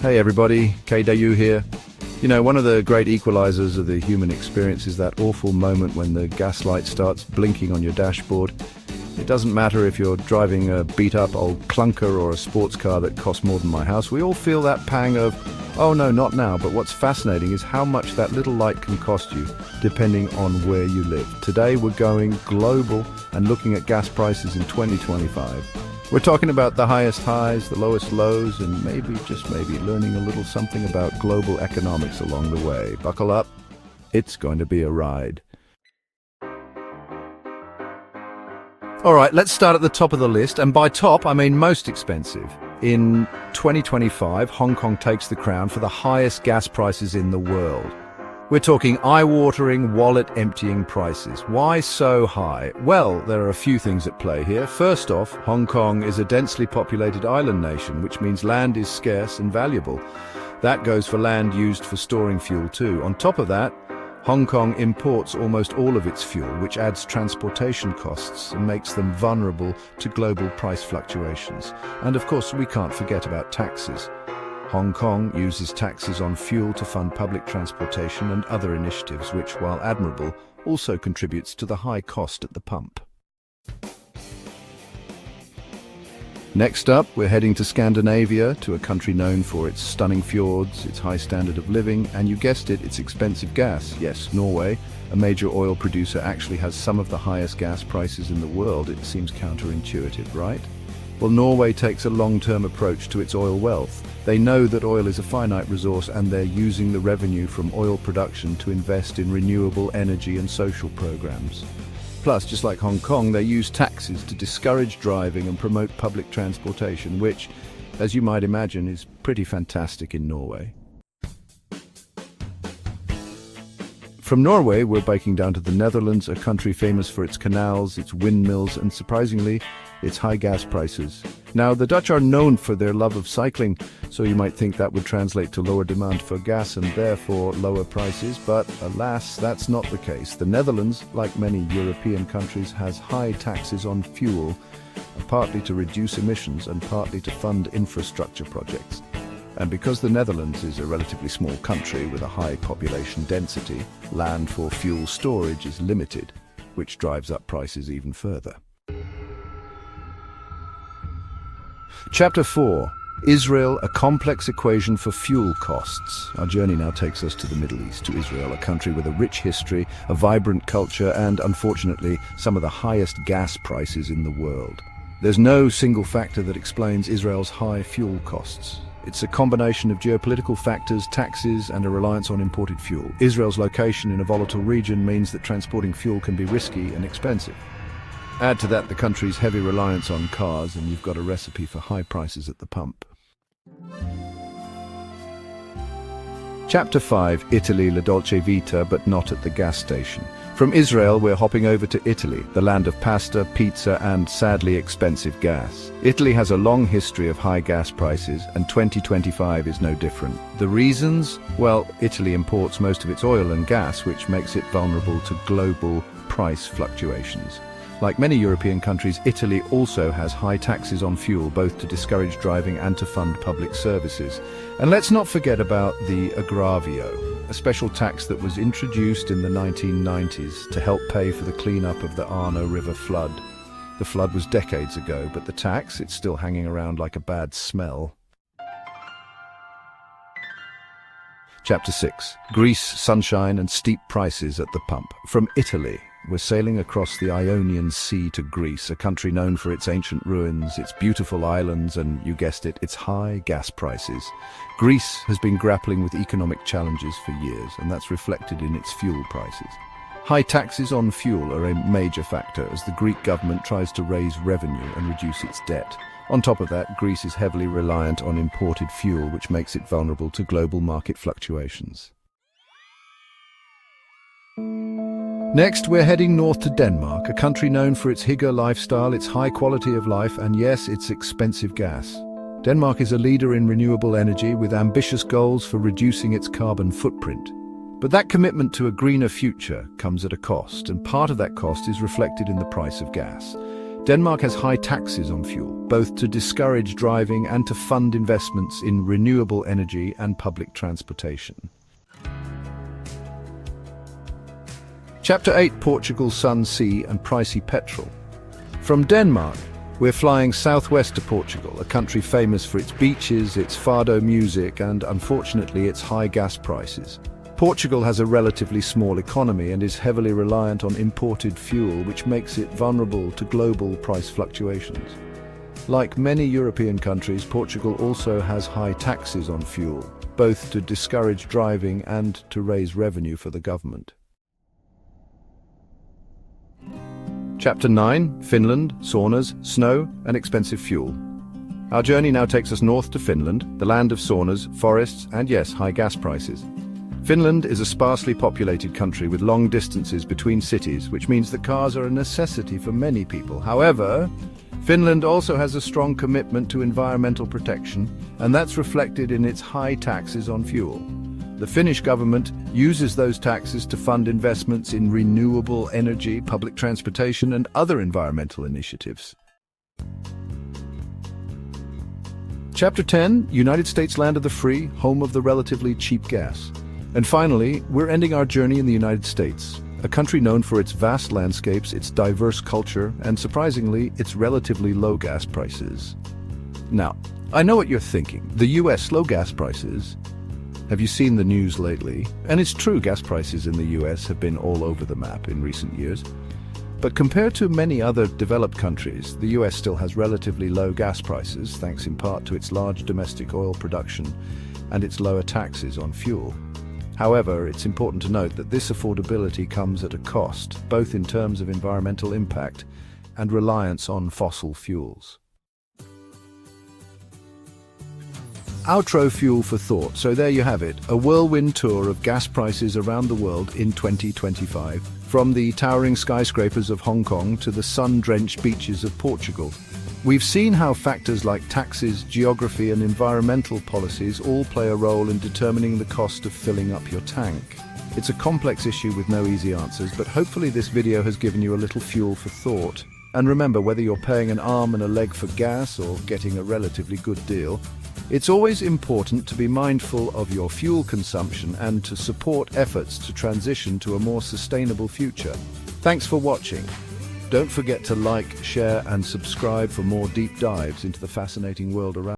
Hey everybody, KW here. You know, one of the great equalizers of the human experience is that awful moment when the gas light starts blinking on your dashboard. It doesn't matter if you're driving a beat-up old clunker or a sports car that costs more than my house. We all feel that pang of, oh no, not now. But what's fascinating is how much that little light can cost you, depending on where you live. Today we're going global and looking at gas prices in 2025. We're talking about the highest highs, the lowest lows, and maybe, just maybe, learning a little something about global economics along the way. Buckle up. It's going to be a ride. All right, let's start at the top of the list, and by top, I mean most expensive. In 2025, Hong Kong takes the crown for the highest gas prices in the world. We're talking eye-watering, wallet-emptying prices. Why so high? Well, there are a few things at play here. First off, Hong Kong is a densely populated island nation, which means land is scarce and valuable. That goes for land used for storing fuel too. On top of that, Hong Kong imports almost all of its fuel, which adds transportation costs and makes them vulnerable to global price fluctuations. And of course, we can't forget about taxes. Hong Kong uses taxes on fuel to fund public transportation and other initiatives, which, while admirable, also contributes to the high cost at the pump. Next up, we're heading to Scandinavia, to a country known for its stunning fjords, its high standard of living, and you guessed it, its expensive gas. Yes, Norway, a major oil producer, actually has some of the highest gas prices in the world. It seems counterintuitive, right? Well, Norway takes a long-term approach to its oil wealth. They know that oil is a finite resource, and they're using the revenue from oil production to invest in renewable energy and social programs. Plus, just like Hong Kong, they use taxes to discourage driving and promote public transportation, which, as you might imagine, is pretty fantastic in Norway. From Norway, we're biking down to the Netherlands, a country famous for its canals, its windmills, and surprisingly, its high gas prices. Now, the Dutch are known for their love of cycling, so you might think that would translate to lower demand for gas and therefore lower prices, but alas, that's not the case. The Netherlands, like many European countries, has high taxes on fuel, partly to reduce emissions and partly to fund infrastructure projects. And because the Netherlands is a relatively small country with a high population density, land for fuel storage is limited, which drives up prices even further. Chapter 4. Israel, a complex equation for fuel costs. Our journey now takes us to the Middle East, to Israel, a country with a rich history, a vibrant culture, and, unfortunately, some of the highest gas prices in the world. There's no single factor that explains Israel's high fuel costs. It's a combination of geopolitical factors, taxes, and a reliance on imported fuel. Israel's location in a volatile region means that transporting fuel can be risky and expensive. Add to that the country's heavy reliance on cars, and you've got a recipe for high prices at the pump. Chapter 5. Italy, La Dolce Vita, but not at the gas station. From Israel, we're hopping over to Italy, the land of pasta, pizza, and sadly expensive gas. Italy has a long history of high gas prices, and 2025 is no different. The reasons? Well, Italy imports most of its oil and gas, which makes it vulnerable to global price fluctuations. Like many European countries, Italy also has high taxes on fuel, both to discourage driving and to fund public services. And let's not forget about the aggravio, a special tax that was introduced in the 1990s to help pay for the cleanup of the Arno River flood. The flood was decades ago, but the tax, it's still hanging around like a bad smell. Chapter 6. Greece, sunshine, and steep prices at the pump. From Italy, we're sailing across the Ionian Sea to Greece, a country known for its ancient ruins, its beautiful islands, and, you guessed it, its high gas prices. Greece has been grappling with economic challenges for years, and that's reflected in its fuel prices. High taxes on fuel are a major factor as the Greek government tries to raise revenue and reduce its debt. On top of that, Greece is heavily reliant on imported fuel, which makes it vulnerable to global market fluctuations. Next, we're heading north to Denmark, a country known for its hygge lifestyle, its high quality of life, and yes, its expensive gas. Denmark is a leader in renewable energy with ambitious goals for reducing its carbon footprint. But that commitment to a greener future comes at a cost, and part of that cost is reflected in the price of gas. Denmark has high taxes on fuel, both to discourage driving and to fund investments in renewable energy and public transportation. Chapter 8: Portugal, Sun, Sea and Pricey Petrol. From Denmark, we're flying southwest to Portugal, a country famous for its beaches, its fado music and, unfortunately, its high gas prices. Portugal has a relatively small economy and is heavily reliant on imported fuel, which makes it vulnerable to global price fluctuations. Like many European countries, Portugal also has high taxes on fuel, both to discourage driving and to raise revenue for the government. Chapter 9: Finland, saunas, snow and expensive fuel. Our journey now takes us north to Finland, the land of saunas, forests and, yes, high gas prices. Finland is a sparsely populated country with long distances between cities, which means that cars are a necessity for many people. However, Finland also has a strong commitment to environmental protection, and that's reflected in its high taxes on fuel. The Finnish government uses those taxes to fund investments in renewable energy, public transportation, and other environmental initiatives. Chapter 10: United States, land of the free, home of the relatively cheap gas. And finally, we're ending our journey in the United States, a country known for its vast landscapes, its diverse culture, and surprisingly, its relatively low gas prices. Now, I know what you're thinking. The US, low gas prices? Have you seen the news lately? And it's true, gas prices in the US have been all over the map in recent years. But compared to many other developed countries, the US still has relatively low gas prices, thanks in part to its large domestic oil production and its lower taxes on fuel. However, it's important to note that this affordability comes at a cost, both in terms of environmental impact and reliance on fossil fuels. Outro fuel for thought. So there you have it, a whirlwind tour of gas prices around the world in 2025. From the towering skyscrapers of Hong Kong to the sun-drenched beaches of Portugal. We've seen how factors like taxes, geography and environmental policies all play a role in determining the cost of filling up your tank. It's a complex issue with no easy answers, but hopefully this video has given you a little fuel for thought. And remember, whether you're paying an arm and a leg for gas or getting a relatively good deal, it's always important to be mindful of your fuel consumption and to support efforts to transition to a more sustainable future. Thanks for watching. Don't forget to like, share and subscribe for more deep dives into the fascinating world around